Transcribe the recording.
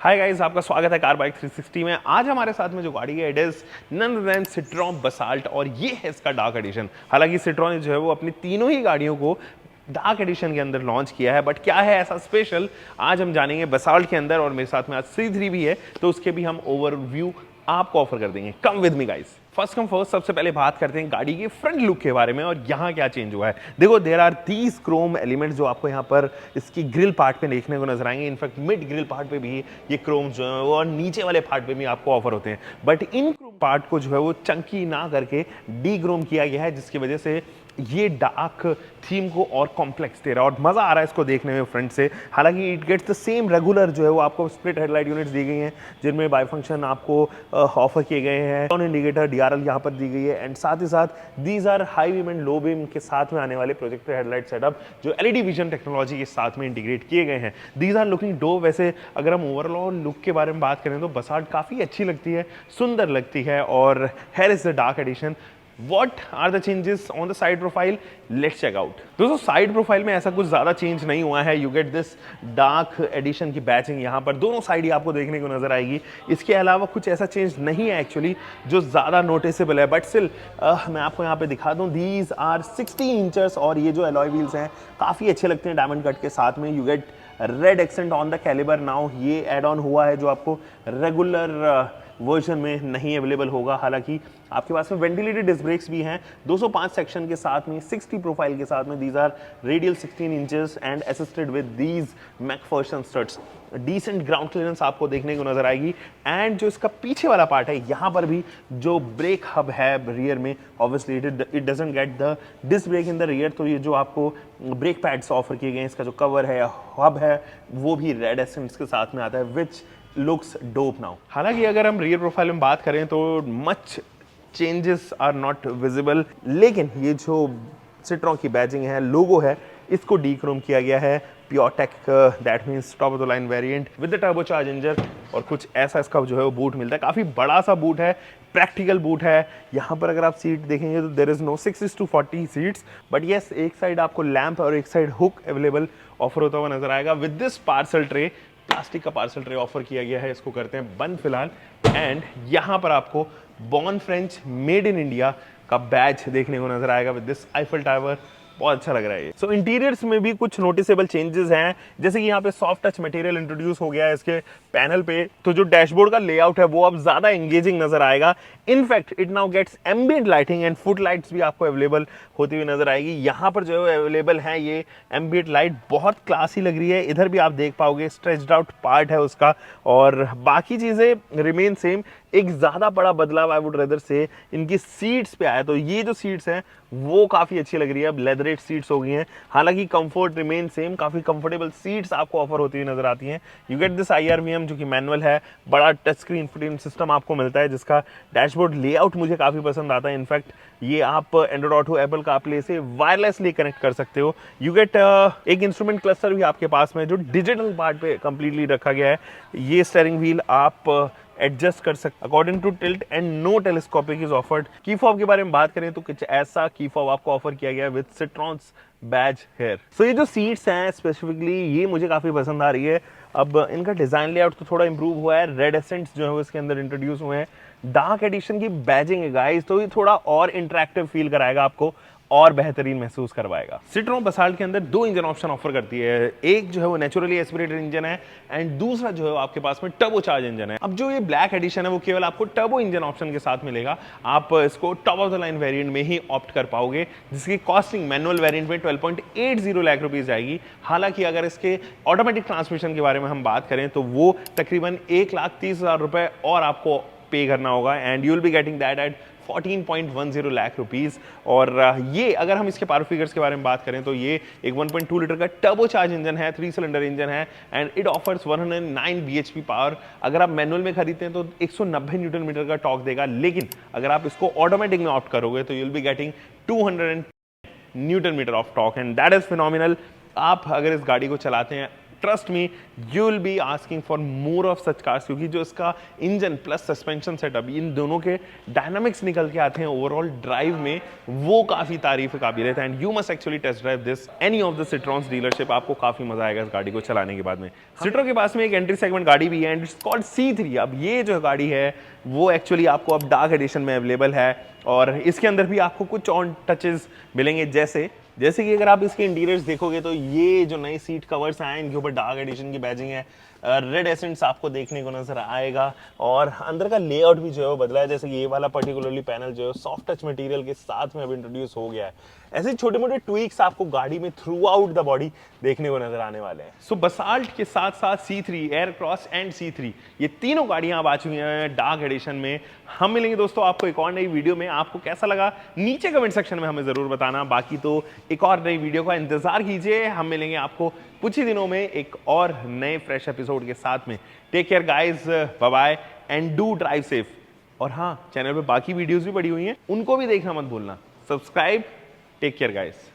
Hi guys, आपका स्वागत है कार बाइक 360 में। आज हमारे साथ में जो गाड़ी है it is none other than Citroen Basalt और ये है इसका डार्क एडिशन। हालांकि सिट्रोन ने जो है वो अपनी तीनों ही गाड़ियों को डार्क एडिशन के अंदर लॉन्च किया है, बट क्या है ऐसा स्पेशल आज हम जानेंगे बसाल्ट के अंदर। और मेरे साथ में आज C3 भी है तो उसके भी हम ओवरव्यू आपको ऑफर कर देंगे। Come with me guys. First come first, सबसे पहले बात करते हैं गाड़ी के फ्रंट लुक के बारे में और यहाँ क्या चेंज हुआ है। देखो, there are these chrome elements जो आपको यहाँ पर इसकी ग्रिल पार्ट पे देखने को नजर आएंगे। इनफैक्ट मिड ग्रिल पार्ट पे भी ये क्रोम जो है वो और नीचे वाले पार्ट पे भी आपको ऑफर होते हैं, बट इन क्रोम पार्ट को जो है वो चंकी ना करके डी क्रोम किया गया है, जिसकी वजह से ये डार्क थीम को और कॉम्प्लेक्स दे रहा है और मजा आ रहा है इसको देखने में फ्रंट से। हालांकि it gets the same regular जो है वो आपको स्प्लिट हेडलाइट यूनिट्स दी गई हैं, जिनमें बाई फंक्शन आपको ऑफर किए गए हैं। टर्न इंडिकेटर DRL यहाँ पर दी गई है एंड साथ ही साथ these are high beam and low beam के साथ में आने वाले प्रोजेक्टर हेडलाइट सेटअप जो LED विजन टेक्नोलॉजी के साथ में इंटीग्रेट किए गए हैं। These are looking dope. वैसे अगर हम ओवरऑल लुक के बारे में बात करें तो बसाल्ट काफ़ी अच्छी लगती है, सुंदर लगती है। और here is the dark edition. What are the changes on the side profile? Let's check out. दोस्तों, साइड प्रोफाइल में ऐसा कुछ ज्यादा चेंज नहीं हुआ है। You get this dark edition की बैचिंग यहाँ पर दोनों साइड ही आपको देखने को नजर आएगी। इसके अलावा कुछ ऐसा चेंज नहीं है एक्चुअली जो ज्यादा नोटिसेबल है, बट स्टिल मैं आपको यहाँ पे दिखा दूँ। दीज आर 16 इंचेस और ये जो एलॉय व्हील्स हैं काफी अच्छे लगते हैं डायमंड कट के साथ में। You get red accent on the caliper now. ये एड ऑन हुआ है जो आपको रेगुलर वर्जन में नहीं अवेलेबल होगा। हालांकि आपके पास में वेंटिलेटेड डिस्क ब्रेक्स भी हैं 205 सेक्शन के साथ में, 60 प्रोफाइल के साथ में। These are radial 16 inches and assisted with these McPherson struts. Decent ground clearance आपको देखने को नजर आएगी। एंड जो इसका पीछे वाला पार्ट है यहाँ पर भी जो ब्रेक हब है रियर में, obviously it doesn't get the disc brake in the rear, तो ये जो आपको ब्रेक पैड्स ऑफर किए गए हैं, इसका जो कवर है हब है वो भी रेड एसेंट्स के साथ में आता है, विच लुक्स डोप नाउ। हालांकि अगर हम रियर प्रोफाइल में बात करें तो much changes are not visible, लेकिन ये जो सिट्रोन की बैजिंग है, लोगो है, इसको डीक्रोम किया गया है। PureTech, that means top of the line variant with the turbocharge engine. और कुछ ऐसा इसका जो है वो बूट मिलता है। काफी बड़ा सा बूट है, प्रैक्टिकल बूट है। यहाँ पर अगर आप सीट देखेंगे तो there is no 6:40 seats, but yes, एक साइड आपको लैंप और एक साइड हुक अवेलेबल ऑफर होता हुआ नजर आएगा। With this parcel tray, plastic का पार्सल ट्रे ऑफर किया गया है, इसको करते हैं बंद फिलहाल। एंड यहाँ पर आपको born French made in India का बैच देखने को नजर आएगा विद दिस आईफल टावर। बहुत अच्छा लग रहा है ये। सो इंटीरियर्स में भी कुछ नोटिसेबल चेंजेस हैं, जैसे कि यहाँ पे सॉफ्ट टच मटेरियल इंट्रोड्यूस हो गया है इसके पैनल पे, तो जो डैशबोर्ड का लेआउट है वो अब ज्यादा एंगेजिंग नजर आएगा। In fact it now gets ambient lighting and foot lights भी आपको अवेलेबल होती हुई नजर आएगी। यहाँ पर जो है अवेलेबल है ये एम्बिएंट लाइट, बहुत क्लासी लग रही है। इधर भी आप देख पाओगे स्ट्रेच्ड आउट पार्ट है उसका, और बाकी चीजें रिमेन सेम। एक ज्यादा बड़ा बदलाव आई वुड रेदर से इनकी सीट्स पे आया, तो ये जो सीट्स हैं वो काफी अच्छी लग रही है, अब लेदरेट सीट्स हो गई हैं। हालांकि कंफर्ट रिमेन सेम, काफी कंफर्टेबल सीट्स आपको ऑफर होती हुई नजर आती हैं। यू गेट दिस IRVM जो कि मैनुअल है, बड़ा टच स्क्रीन इंफोटेनमेंट सिस्टम आपको मिलता है, जिसका डैशबोर्ड लेआउट मुझे काफी पसंद आता है। इनफैक्ट ये आप एंड्रॉइड ऑटो, एप्पल कारप्ले से वायरलेसली कनेक्ट कर सकते हो। यू गेट एक इंस्ट्रूमेंट क्लस्टर भी आपके पास में जो डिजिटल पार्ट पे कंप्लीटली रखा गया है। ये स्टीयरिंग व्हील आप एडजस्ट कर सकते according to tilt and no telescopic is offered. Key fob के बारे में बात करें तो कुछ ऐसा की फॉब आपको ऑफर किया गया है विद सिट्रॉन्स बैज हेयर। सो ये जो सीट्स हैं स्पेसिफिकली ये मुझे काफी पसंद आ रही है। अब इनका डिजाइन लेआउट तो थोड़ा इंप्रूव हुआ है, रेड एसेंट्स जो है वो इसके अंदर इंट्रोड्यूस हुए हैं। डार्क एडिशन की बैजिंग है गाइस, तो ये थोड़ा और इंटरेक्टिव फील कराएगा आपको और बेहतरीन महसूस करवाएगा। सिट्रोन बसाल्ट के अंदर दो इंजन ऑप्शन ऑफर करती है। एक जो है वो नेचुरली एस्पिरेटेड इंजन है एंड दूसरा जो है वो आपके पास में टर्बोचार्ज इंजन है। अब जो ये ब्लैक एडिशन है वो केवल आपको टर्बो इंजन ऑप्शन के साथ मिलेगा। आप इसको top of the line variant में ही ऑप्ट कर पाओगे, जिसकी कॉस्टिंग मैनुअल वेरिएंट में 12.80 लाख रुपीज जाएगी। हालांकि अगर इसके ऑटोमेटिक ट्रांसमिशन के बारे में हम बात करें तो वो तकरीबन 1,30,000 रुपए और आपको पे करना होगा and you will be getting that at 14.10 lakh rupees. और ये अगर हम इसके पावर फिगर्स के बारे में बात करें तो ये एक 1.2 लीटर का टर्बोचार्ज इंजन है, 3 सिलेंडर इंजन है and it offers 109 bhp power. अगर आप मैनुअल में खरीदते हैं तो 190 न्यूटन मीटर का टॉर्क देगा, लेकिन अगर आप इसको ऑटोमेटिक में ऑप्ट करोगे तो you will be getting 200 newton meter of torque and that is phenomenal. आप अगर इस गाड़ी को चलाते हैं trust me you will be asking for more of such cars, क्योंकि जो इसका इंजन प्लस सस्पेंशन सेटअप, इन दोनों के डायनामिक्स निकल के आते हैं ओवरऑल ड्राइव में, वो काफी तारीफ काबिल है। And you must actually test drive this any of the Citroens dealership, आपको काफी मजा आएगा इस गाड़ी को चलाने के बाद में। सिट्रो के पास में एक एंट्री सेगमेंट गाड़ी भी है एंड इट्स कॉल्ड C3। अब ये जो गाड़ी है वो एक्चुअली आपको अब डार्क एडिशन में अवेलेबल है और इसके अंदर भी आपको कुछ ऑन टचेस मिलेंगे, जैसे कि अगर आप इसके इंटीरियर्स देखोगे तो ये जो नए सीट कवर्स आए हैं इनके ऊपर डार्क एडिशन की बैजिंग है, रेड एसेंट्स आपको देखने को नजर आएगा और अंदर का लेआउट भी जो है वो बदला है। जैसे कि ये वाला पर्टिकुलरली पैनल जो है सॉफ्ट टच मटेरियल के साथ में अब इंट्रोड्यूस हो गया है। ऐसे छोटे मोटे ट्वीक्स आपको गाड़ी में थ्रू आउट द बॉडी देखने को नजर आने वाले हैं। सो बसाल्ट के साथ साथ C3, एयरक्रॉस एंड C3 ये तीनों गाड़ियां अब आ चुकी हैं डार्क एडिशन में। हम मिलेंगे दोस्तों आपको एक और नई वीडियो में, आपको कैसा लगा नीचे कमेंट सेक्शन में हमें जरूर बताना। बाकी तो एक और नई वीडियो का इंतजार कीजिए, हम मिलेंगे आपको कुछ ही दिनों में एक और नए फ्रेश एपिसोड के साथ में। Take care guys, bye bye and do drive safe. और हाँ, चैनल पे बाकी वीडियोस भी पड़ी हुई हैं, उनको भी देखना मत भूलना। सब्सक्राइब। Take care guys.